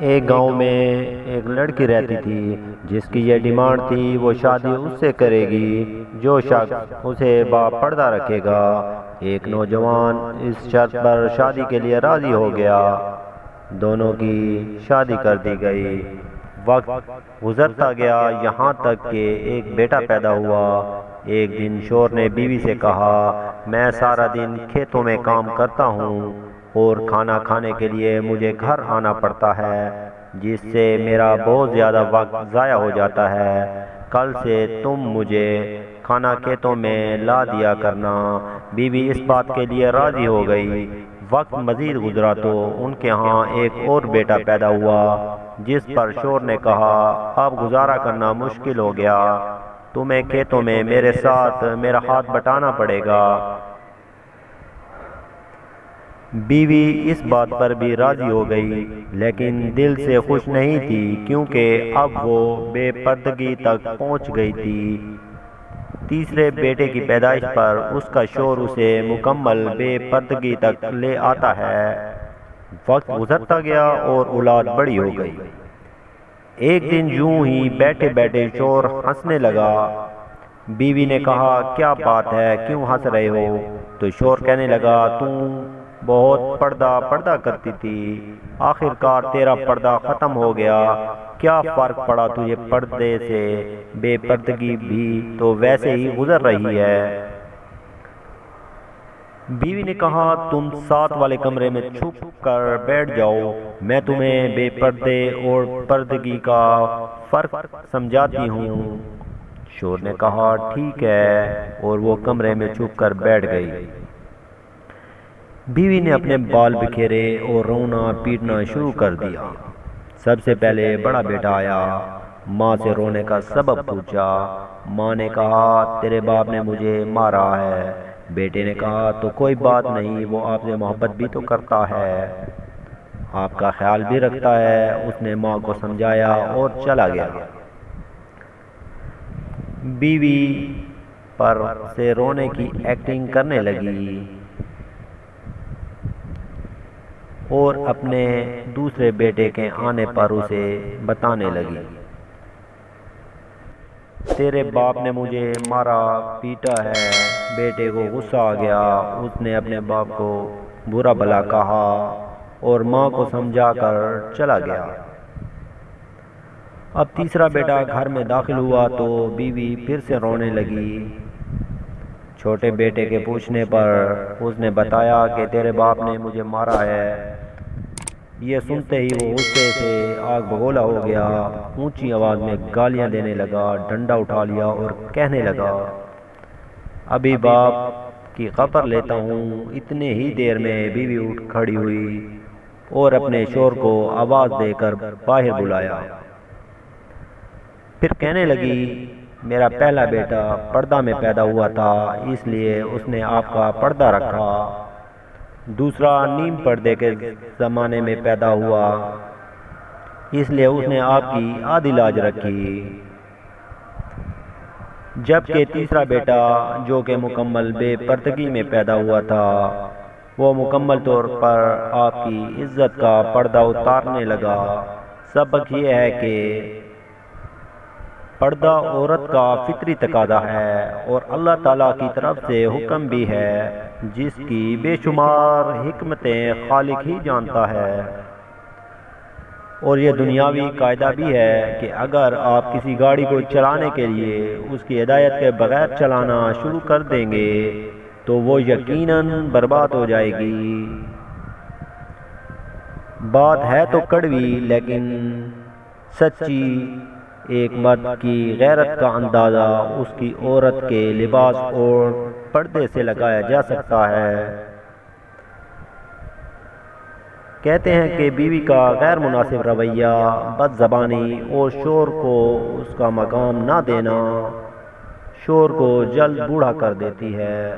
ایک گاؤں میں ایک لڑکی رہتی تھی جس کی یہ ڈیمانڈ تھی وہ شادی اس سے کرے گی جو شخص اسے با پردہ رکھے گا۔ ایک نوجوان اس شرط پر شادی کے لیے راضی ہو گیا۔ دونوں کی شادی کر دی گئی۔ وقت گزرتا گیا یہاں تک کہ ایک بیٹا پیدا ہوا۔ ایک دن شوہر نے بیوی سے کہا، میں سارا دن کھیتوں میں کام کرتا ہوں اور کھانا کھانے کے لیے مجھے گھر آنا پڑتا ہے، جس سے میرا بہت زیادہ وقت ضائع ہو جاتا ہے۔ کل سے تم مجھے کھانا کھیتوں میں لا دیا کرنا۔ بیوی اس بات کے لیے راضی ہو گئی۔ وقت مزید گزرا تو ان کے ہاں ایک اور بیٹا پیدا ہوا، جس پر شوہر نے کہا، اب گزارا کرنا مشکل ہو گیا، تمہیں کھیتوں میں میرے ساتھ میرا ہاتھ بٹانا پڑے گا۔ بیوی اس بات پر بھی راضی ہو گئی، لیکن دل سے خوش نہیں تھی کیونکہ اب وہ بے پردگی تک پہنچ گئی تھی۔ تیسرے بیٹے کی پیدائش پر اس کا شوہر اسے مکمل بے پردگی تک لے آتا ہے۔ وقت گزرتا گیا اور اولاد بڑی ہو گئی۔ ایک دن یوں ہی بیٹھے بیٹھے شوہر ہنسنے لگا۔ بیوی نے کہا، کیا بات ہے، کیوں ہنس رہے ہو؟ تو شوہر کہنے لگا، تم بہت پردہ کرتی تھی، آخر کار تیرا پردہ ختم ہو گیا، کیا فرق پڑا تجھے پردے سے؟ بے پردگی بھی تو ویسے ہی گزر رہی ہے۔ بیوی نے کہا، تم ساتھ والے کمرے میں چھپ کر بیٹھ جاؤ، میں تمہیں بے پردے اور پردگی کا فرق سمجھاتی ہوں۔ شوہر نے کہا، ٹھیک ہے، اور وہ کمرے میں چھپ کر بیٹھ گئی۔ بیوی نے اپنے بال بکھیرے اور رونا پیٹنا شروع کر دیا۔ سب سے پہلے بڑا بیٹا آیا، ماں سے رونے کا سبب پوچھا۔ ماں نے کہا، تیرے باپ نے مجھے مارا ہے۔ بیٹے نے کہا، تو کوئی بات نہیں، وہ آپ سے محبت بھی تو کرتا ہے، آپ کا خیال بھی رکھتا ہے۔ اس نے ماں کو سمجھایا اور چلا گیا۔ بیوی پر سے رونے کی ایکٹنگ کرنے لگی اور اپنے دوسرے بیٹے کے آنے پر اسے بتانے لگی، تیرے باپ نے مجھے مارا پیٹا ہے۔ بیٹے کو غصہ آ گیا، اس نے اپنے باپ کو برا بھلا کہا اور ماں کو سمجھا کر چلا گیا۔ اب تیسرا بیٹا گھر میں داخل ہوا تو بیوی پھر سے رونے لگی۔ چھوٹے بیٹے کے پوچھنے پر اس نے بتایا کہ تیرے باپ نے مجھے مارا ہے۔ یہ سنتے ہی وہ غصے سے آگ بگولا ہو گیا، اونچی آواز میں گالیاں دینے لگا، ڈنڈا اٹھا لیا اور کہنے لگا، ابھی باپ کی خبر لیتا ہوں۔ اتنے ہی دیر میں بیوی اٹھ کھڑی ہوئی اور اپنے شوہر کو آواز دے کر باہر بلایا۔ پھر کہنے لگی، میرا پہلا بیٹا پردہ میں پیدا ہوا تھا، اس لیے اس نے آپ کا پردہ رکھا۔ دوسرا نیم پردے کے زمانے میں پیدا ہوا، اس لیے اس نے آپ کی آدھی لاج رکھی۔ جبکہ تیسرا بیٹا جو کہ مکمل بے پردگی میں پیدا ہوا تھا، وہ مکمل طور پر آپ کی عزت کا پردہ اتارنے لگا۔ سبق یہ ہے کہ پردہ عورت کا فطری تقاضا ہے اور اللہ تعالیٰ کی طرف سے حکم بھی ہے، جس کی بے شمار حکمتیں خالق ہی جانتا ہے۔ اور یہ دنیاوی قاعدہ بھی ہے کہ اگر آپ کسی گاڑی کو چلانے کے لیے اس کی ہدایت کے بغیر چلانا شروع کر دیں گے تو وہ یقیناً برباد ہو جائے گی۔ بات ہے تو کڑوی لیکن سچی۔ ایک مرد کی غیرت کا اندازہ اس کی عورت کے لباس اور پردے سے لگایا جا سکتا ہے۔ کہتے ہیں کہ بیوی کا غیر مناسب رویہ، بد زبانی اور شوہر کو اس کا مقام نہ دینا شوہر کو جلد بوڑھا کر دیتی ہے۔